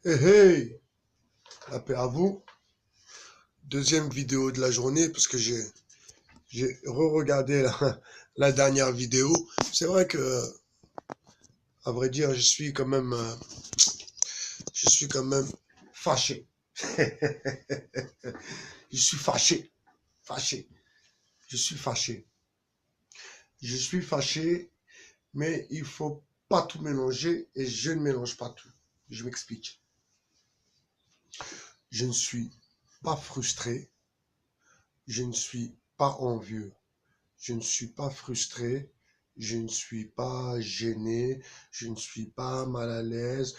Hey hey, la paix à vous. Deuxième vidéo de la journée parce que j'ai re-regardé la dernière vidéo. C'est vrai que, à vrai dire, je suis quand même fâché. Je suis fâché, fâché. Je suis fâché. Je suis fâché, mais il faut pas tout mélanger et je ne mélange pas tout. Je m'explique. Je ne suis pas frustré, je ne suis pas envieux. Je ne suis pas frustré, je ne suis pas gêné, je ne suis pas mal à l'aise,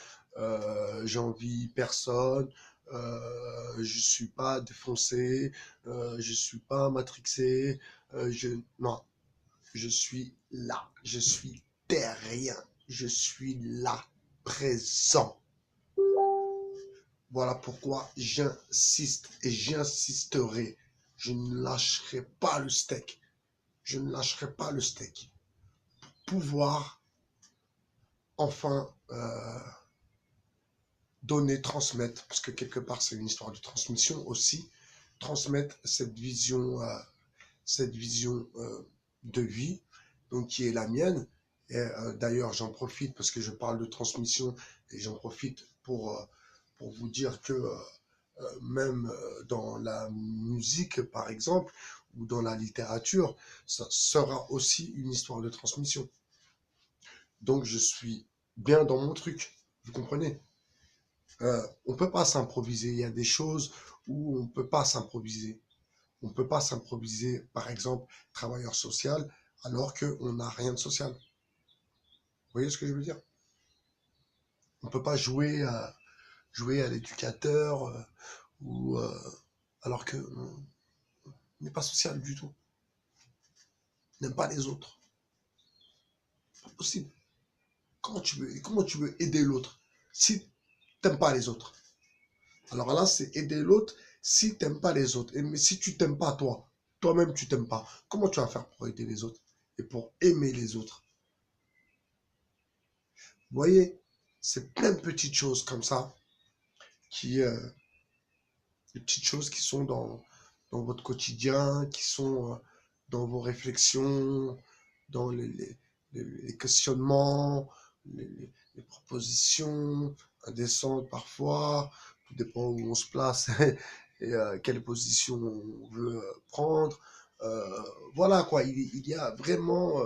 j'envie personne, je suis pas défoncé, je suis pas matrixé, non, je suis là, je suis terrien, je suis là, présent. Voilà pourquoi j'insiste et j'insisterai. Je ne lâcherai pas le steak. Je ne lâcherai pas le steak. Pouvoir enfin donner, transmettre, parce que quelque part c'est une histoire de transmission aussi, transmettre cette vision de vie, donc qui est la mienne. Et d'ailleurs, j'en profite parce que je parle de transmission et j'en profite pour vous dire que même dans la musique, par exemple, ou dans la littérature, ça sera aussi une histoire de transmission. Donc je suis bien dans mon truc, vous comprenez? On peut pas s'improviser, il y a des choses où on peut pas s'improviser. On peut pas s'improviser, par exemple, travailleur social, alors qu'on n'a rien de social. Vous voyez ce que je veux dire? On peut pas jouer à l'éducateur ou alors qu'on n'est pas social du tout. On n'aime pas les autres. Pas possible. Comment tu veux aider l'autre si t'aimes pas les autres? Alors là, c'est aider l'autre si t'aimes pas les autres. Mais si tu t'aimes pas toi, toi-même tu t'aimes pas, comment tu vas faire pour aider les autres et pour aimer les autres? Vous voyez, c'est plein de petites choses comme ça, qui, des petites choses qui sont dans votre quotidien, qui sont dans vos réflexions, dans les questionnements, les propositions indécentes parfois, tout dépend où on se place et quelle position on veut prendre. Euh, voilà quoi, il y a vraiment,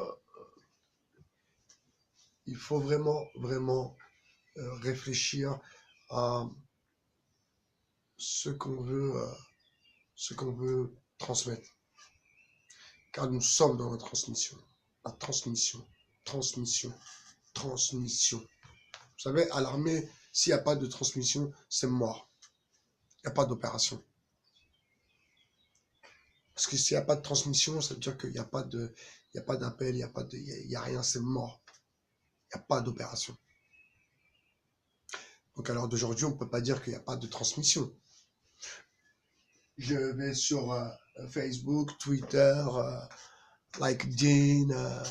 il faut vraiment réfléchir à ce qu'on ce qu'on veut transmettre. Car nous sommes dans la transmission. La transmission, transmission, transmission. Vous savez, à l'armée, s'il n'y a pas de transmission, c'est mort. Il n'y a pas d'opération. Parce que s'il n'y a pas de transmission, ça veut dire qu'il n'y a pas de, il y a pas d'appel, il y a rien, c'est mort. Il n'y a pas d'opération. Donc à l'heure d'aujourd'hui, on ne peut pas dire qu'il n'y a pas de transmission. Je vais sur Facebook, Twitter, LinkedIn,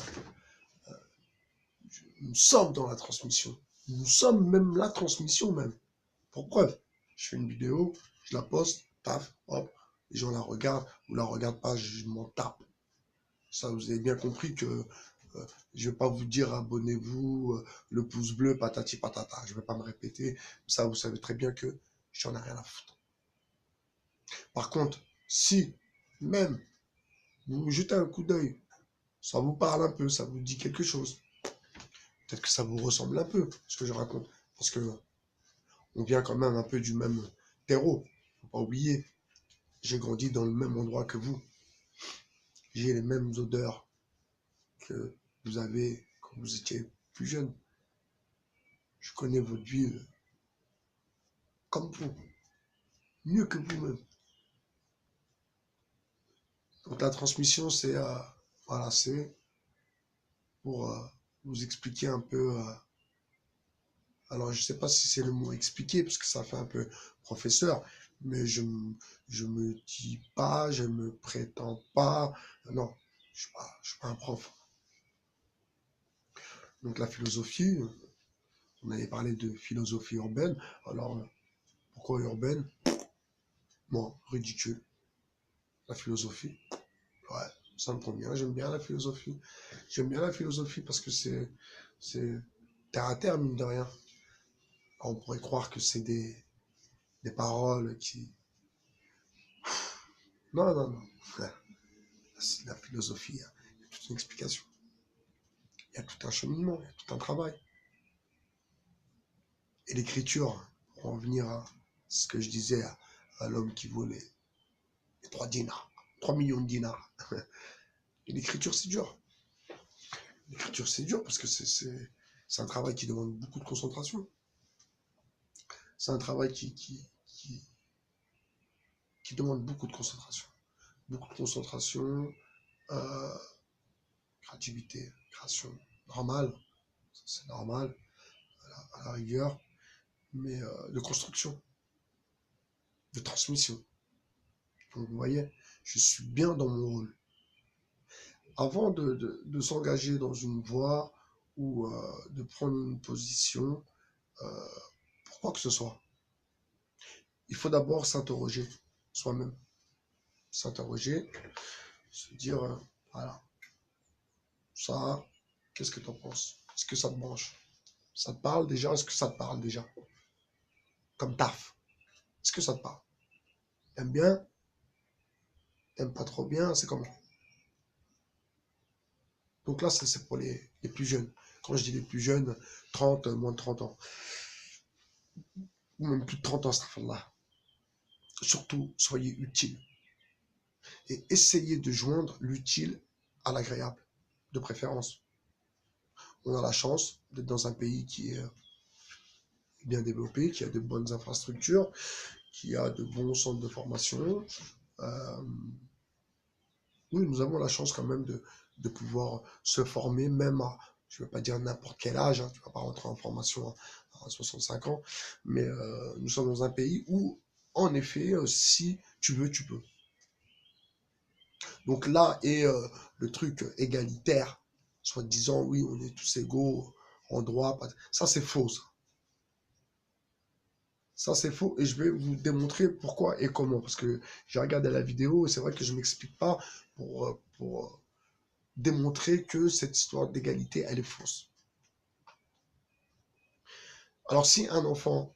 nous sommes dans la transmission. Nous sommes même la transmission même. Pour preuve, je fais une vidéo, je la poste, paf, hop, les gens la regardent ou la regardent pas, je m'en tape. Ça, vous avez bien compris que je vais pas vous dire abonnez-vous, le pouce bleu, patati patata. Je vais pas me répéter. Ça, vous savez très bien que j'en ai rien à foutre. Par contre, si même vous jetez un coup d'œil, ça vous parle un peu, ça vous dit quelque chose. Peut-être que ça vous ressemble un peu, ce que je raconte. Parce que on vient quand même un peu du même terreau. Faut pas oublier. J'ai grandi dans le même endroit que vous. J'ai les mêmes odeurs que vous avez quand vous étiez plus jeune. Je connais votre vie comme vous, mieux que vous-même. Donc la transmission, c'est voilà, c'est pour vous expliquer un peu. Alors je sais pas si c'est le mot expliquer parce que ça fait un peu professeur, mais je me dis pas, je me prétends pas. Non, je suis pas un prof. Donc la philosophie, On avait parlé de philosophie urbaine. Alors, pourquoi urbaine? Bon, ridicule. La philosophie, ouais, ça me convient. J'aime bien la philosophie. J'aime bien la philosophie parce que c'est terre à terre, mine de rien. Alors, on pourrait croire que c'est des paroles qui... Non, non, non. C'est la philosophie, il y a toute une explication. Il y a tout un cheminement, il y a tout un travail. Et l'écriture, pour en venir à ce que je disais à l'homme qui vaut les 3 dinars, 3 millions de dinars. Et l'écriture, c'est dur. L'écriture, c'est dur parce que c'est un travail qui demande beaucoup de concentration. C'est un travail qui demande beaucoup de concentration. Beaucoup de concentration, euh, créativité, création, normal, c'est normal, à la rigueur, mais de construction, de transmission. Donc, vous voyez, je suis bien dans mon rôle. Avant de s'engager dans une voie ou de prendre une position, euh, pour quoi que ce soit, il faut d'abord s'interroger soi-même. S'interroger, se dire, voilà, ça, qu'est-ce que tu en penses? Est-ce que ça te branche? Ça te parle déjà? Est-ce que ça te parle déjà? Comme taf. Est-ce que ça te parle? T'aimes bien? T'aimes pas trop bien? C'est comment? Donc là, c'est pour les plus jeunes. Quand je dis les plus jeunes, 30, moins de 30 ans. Ou même plus de 30 ans, là. Surtout, soyez utile. Et essayez de joindre l'utile à l'agréable, de préférence. On a la chance d'être dans un pays qui est bien développé, qui a de bonnes infrastructures, qui a de bons centres de formation. Euh, oui, nous avons la chance quand même de pouvoir se former, même à, je ne veux pas dire n'importe quel âge, hein, tu ne vas pas rentrer en formation à 65 ans, mais nous sommes dans un pays où, en effet, si tu veux, tu peux. Donc là est le truc égalitaire, soit disant, oui, on est tous égaux en droit, ça c'est faux. Ça, c'est faux et je vais vous démontrer pourquoi et comment. Parce que j'ai regardé la vidéo et c'est vrai que je ne m'explique pas pour démontrer que cette histoire d'égalité, elle est fausse. Alors, si un enfant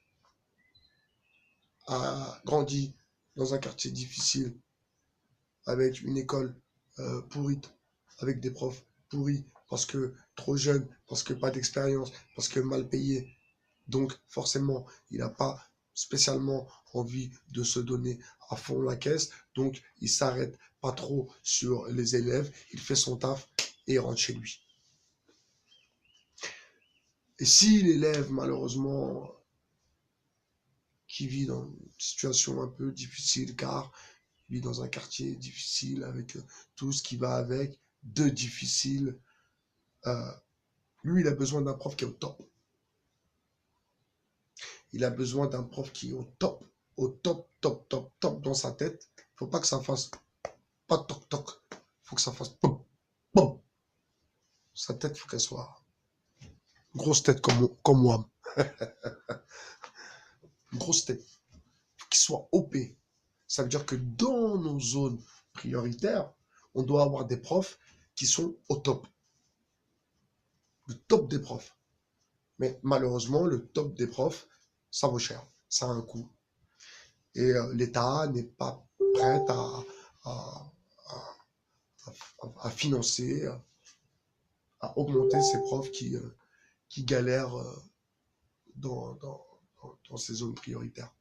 a grandi dans un quartier difficile, avec une école pourrite, avec des profs pourris, parce que trop jeune, parce que pas d'expérience, parce que mal payé, donc forcément, il n'a pas spécialement envie de se donner à fond la caisse, donc il s'arrête pas trop sur les élèves, il fait son taf et il rentre chez lui. Et si l'élève, malheureusement, qui vit dans une situation un peu difficile, car il vit dans un quartier difficile avec tout ce qui va avec, de difficile, euh, lui, il a besoin d'un prof qui est au top. Il a besoin d'un prof qui est au top, top dans sa tête. Il ne faut pas que ça fasse pas toc toc. Il faut que ça fasse pom pom. Sa tête, il faut qu'elle soit grosse tête comme moi. Une grosse tête. Il faut qu'il soit OP. Ça veut dire que dans nos zones prioritaires, on doit avoir des profs qui sont au top. Le top des profs. Mais malheureusement, le top des profs, ça vaut cher. Ça a un coût. Et l'État n'est pas prêt à, à financer, à augmenter ces profs qui galèrent dans, dans, dans ces zones prioritaires.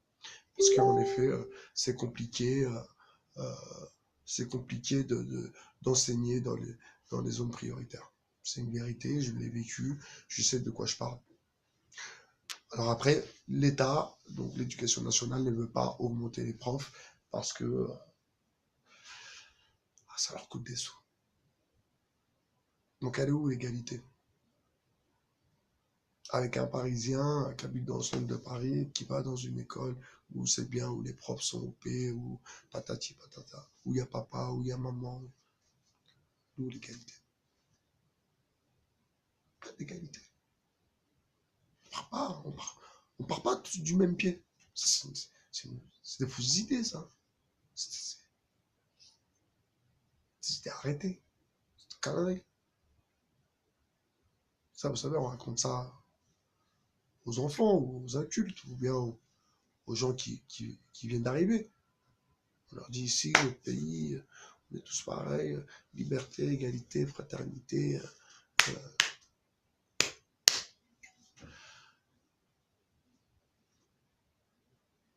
Parce qu'en effet, euh, c'est compliqué d'enseigner dans les zones prioritaires. C'est une vérité, je l'ai vécu, je sais de quoi je parle. Alors après, l'État, donc l'éducation nationale, ne veut pas augmenter les profs parce que ça leur coûte des sous. Donc elle est où l'égalité? Avec un Parisien qui habite dans le centre de Paris, qui va dans une école où c'est bien, où les profs sont OP, où patati patata, où il y a papa, où il y a maman, où l'égalité. Pas d'égalité. On part pas tous du même pied. C'est des fausses idées, ça. C'était arrêté. C'est connerie. Ça, vous savez, on raconte ça aux enfants, ou aux adultes, ou bien aux gens qui viennent d'arriver. On leur dit ici, notre pays, on est tous pareils, liberté, égalité, fraternité.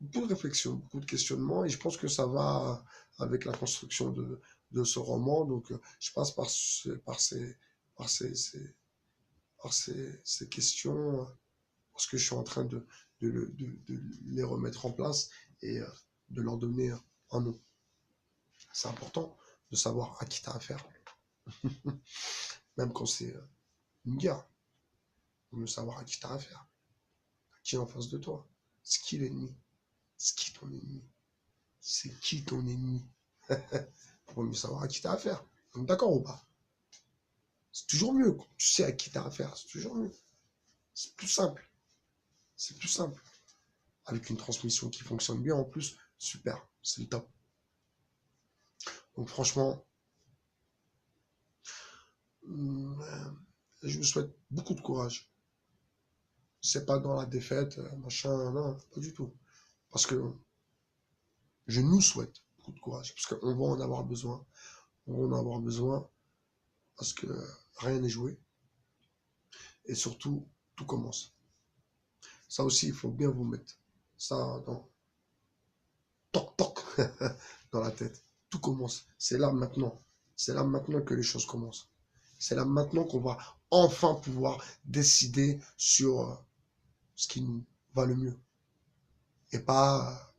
Beaucoup de réflexions, beaucoup de questionnements, et je pense que ça va avec la construction de ce roman. Donc, je passe par ces questions, parce que je suis en train de les remettre en place et de leur donner un nom. C'est important de savoir à qui tu as affaire, même quand c'est une guerre. Il faut savoir à qui tu as affaire, à qui est en face de toi. C'est qui l'ennemi? C'est qui ton ennemi? C'est qui ton ennemi? Il faut mieux savoir à qui tu as affaire. Donc, d'accord ou pas? C'est toujours mieux quand tu sais à qui tu as affaire. C'est toujours mieux. C'est plus simple. C'est plus simple. Avec une transmission qui fonctionne bien en plus, super. C'est le top. Donc franchement, je vous souhaite beaucoup de courage. C'est pas dans la défaite, machin, non, pas du tout. Parce que je nous souhaite beaucoup de courage, parce qu'on va en avoir besoin. On va en avoir besoin, parce que rien n'est joué. Et surtout, tout commence. Ça aussi, il faut bien vous mettre ça dans toc toc dans la tête. Tout commence. C'est là maintenant. C'est là maintenant que les choses commencent. C'est là maintenant qu'on va enfin pouvoir décider sur ce qui nous va le mieux. Et pas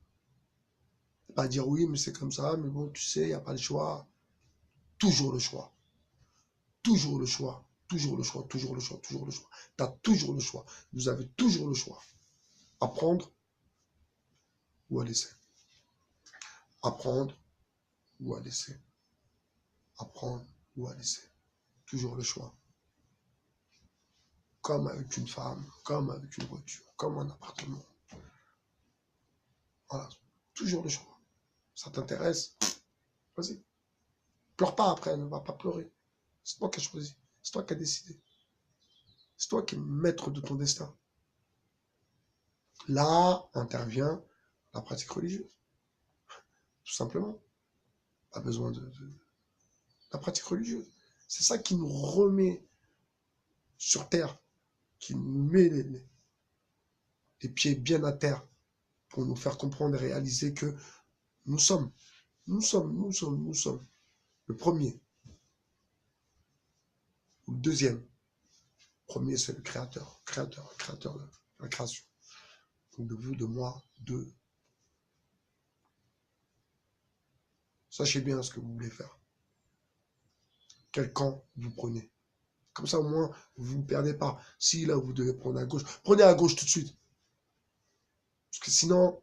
dire oui, mais c'est comme ça, mais bon, tu sais, il n'y a pas le choix. Toujours le choix. Toujours le choix. Toujours le choix. Toujours le choix. Toujours le choix. Tu as toujours le choix. Vous avez toujours le choix. Apprendre ou à laisser. Apprendre ou à laisser. Apprendre ou à laisser. Toujours le choix. Comme avec une femme, comme avec une voiture, comme un appartement. Voilà. Toujours le choix. Ça t'intéresse? Vas-y. Pleure pas après, ne va pas pleurer. C'est toi qui as choisi. C'est toi qui as décidé. C'est toi qui es maître de ton destin. Là intervient la pratique religieuse. Tout simplement. Pas besoin de la pratique religieuse. C'est ça qui nous remet sur terre, qui nous met les pieds bien à terre pour nous faire comprendre et réaliser que nous sommes le premier ou le deuxième. Le premier, c'est le créateur de la création. Donc de vous, de moi, de... Sachez bien ce que vous voulez faire. Quel camp vous prenez. Comme ça, au moins, vous ne perdez pas. Si là, vous devez prendre à gauche, prenez à gauche tout de suite. Parce que sinon,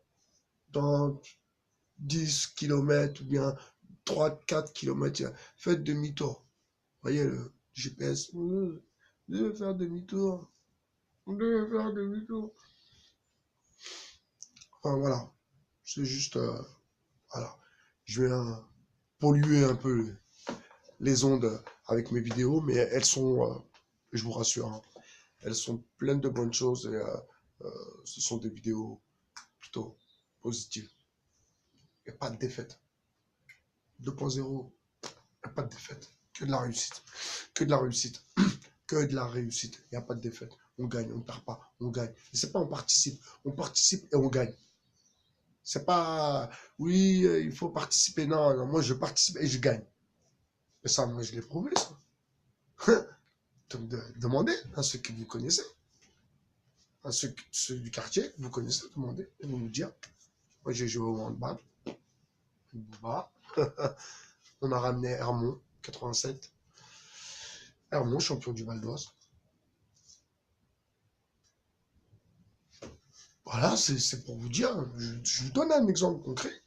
dans 10 kilomètres ou bien 3-4 kilomètres, faites demi-tour. Voyez le GPS. Vous devez faire demi-tour. Vous devez faire demi-tour. Enfin, voilà. C'est juste... voilà. Je vais polluer un peu les ondes avec mes vidéos, mais elles sont, je vous rassure, hein, elles sont pleines de bonnes choses et ce sont des vidéos plutôt positives. Il n'y a pas de défaite. 2.0, il n'y a pas de défaite. Que de la réussite. Que de la réussite. Que de la réussite. Il n'y a pas de défaite. On gagne, on ne perd pas, on gagne. Et c'est pas on participe. On participe et on gagne. C'est pas, oui, il faut participer. Non, non, moi je participe et je gagne. Mais ça, moi je l'ai prouvé, ça. Donc, demandez à ceux que vous connaissez, à ceux du quartier que vous connaissez, demandez, ils vont vous dire. Moi j'ai joué au handball. Bah, on a ramené Hermont, 87. Hermont, champion du Val d'Oise. Voilà, c'est pour vous dire. Je vous donne un exemple concret.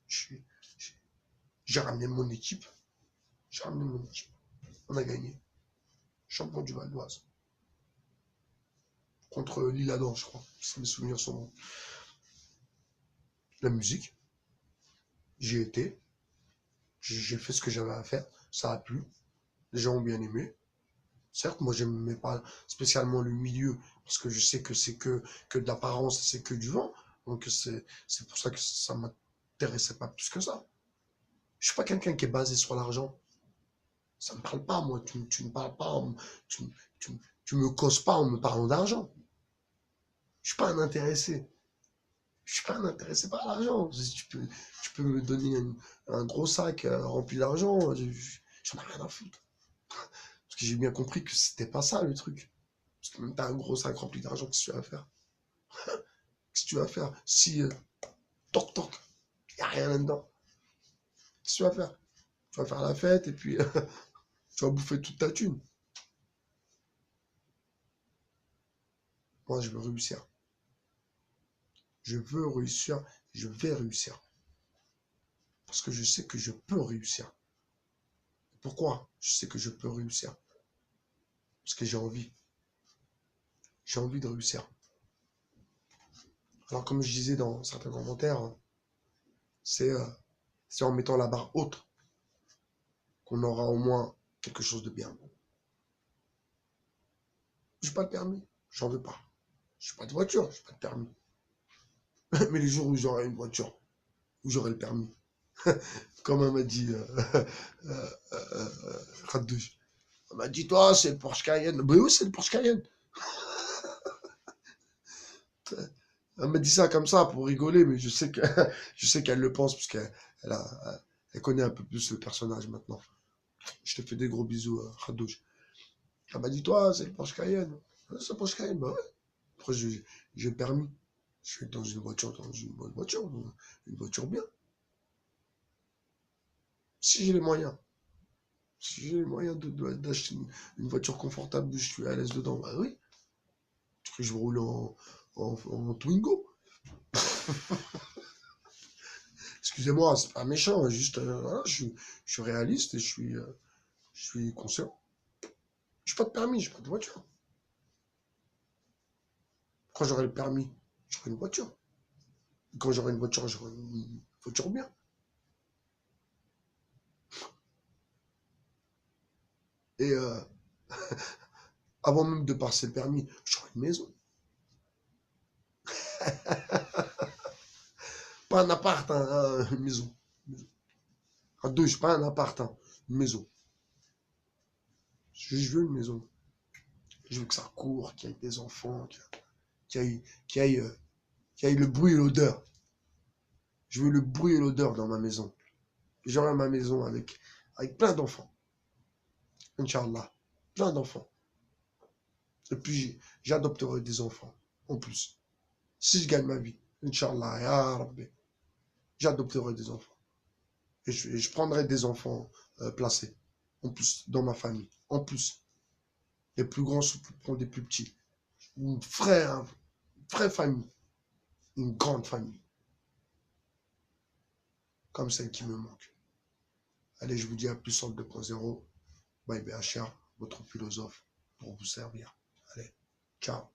J'ai ramené mon équipe. J'ai ramené mon équipe. On a gagné. Champion du Val d'Oise. contre l'Isle-Adam, je crois, si mes souvenirs sont bons. La musique, j'y étais, j'ai fait ce que j'avais à faire, ça a plu, les gens ont bien aimé. Certes, moi, j'aimais pas spécialement le milieu, parce que je sais que c'est que de l'apparence, c'est que du vent. Donc, c'est pour ça que ça m'intéressait pas plus que ça. Je suis pas quelqu'un qui est basé sur l'argent. Ça me parle pas, moi. Tu me parles pas, tu, tu, tu me causes pas en me parlant d'argent. Je suis pas un intéressé. Je suis pas un intéressé par l'argent. Si tu peux me donner un gros sac rempli d'argent, j'en ai rien à foutre. Parce que j'ai bien compris que c'était pas ça le truc. Parce que même t'as un gros sac rempli d'argent, qu'est-ce que tu vas faire? Qu'est-ce que tu vas faire? Si, toc toc, y a rien là-dedans. Qu'est-ce que tu vas faire? Tu vas faire la fête et puis tu vas bouffer toute ta thune. Moi, je veux réussir. Je veux réussir. Je vais réussir. Parce que je sais que je peux réussir. Pourquoi je sais que je peux réussir? Parce que j'ai envie. J'ai envie de réussir. Alors, comme je disais dans certains commentaires, c'est c'est en mettant la barre haute qu'on aura au moins quelque chose de bien. J'ai pas de permis. J'en veux pas. J'ai pas de voiture. J'ai pas de permis. Mais les jours où j'aurai une voiture, où j'aurai le permis, comme elle m'a dit Khadouj, elle m'a dit, toi, c'est le Porsche Cayenne. Ben oui, c'est le Porsche Cayenne. Elle m'a dit ça comme ça pour rigoler, mais je sais que je sais qu'elle le pense parce elle connaît un peu plus le personnage maintenant. Je te fais des gros bisous, Khadouj. Elle m'a dit, toi, c'est le Porsche Cayenne. Ouais, c'est le Porsche Cayenne, bah ouais. Après, j'ai le permis. Je suis dans une bonne voiture, une voiture bien. Si j'ai les moyens. Si j'ai les moyens d'acheter une voiture confortable, je suis à l'aise dedans, bah oui. Je roule en Twingo. Excusez-moi, c'est pas méchant, juste, voilà, je suis réaliste et je suis conscient. J'ai pas de permis, j'ai pas de voiture. Quand j'aurai le permis, j'aurai une voiture. Quand j'aurai une voiture, j'aurai une voiture bien. Et avant même de passer le permis, j'aurai une maison. Pas un appart, hein, une maison. À deux, je pas un appart, hein, une maison. Je veux une maison. Je veux que ça court, qu'il y ait des enfants, qu'il y ait, qu'il y ait, qu'il y ait le bruit et l'odeur. Je veux le bruit et l'odeur dans ma maison. J'aurai ma maison avec plein d'enfants. Inch'Allah. Plein d'enfants. Et puis, j'adopterai des enfants. En plus. Si je gagne ma vie. Inch'Allah. Ya Rabbi. J'adopterai des enfants. Et je prendrai des enfants placés. En plus, dans ma famille. En plus. Les plus grands s'occuperont des plus petits. Une vraie famille. Une grande famille. Comme celle qui me manque. Allez, je vous dis à plus en 2.0. Bye BHR, votre philosophe, pour vous servir. Allez, ciao.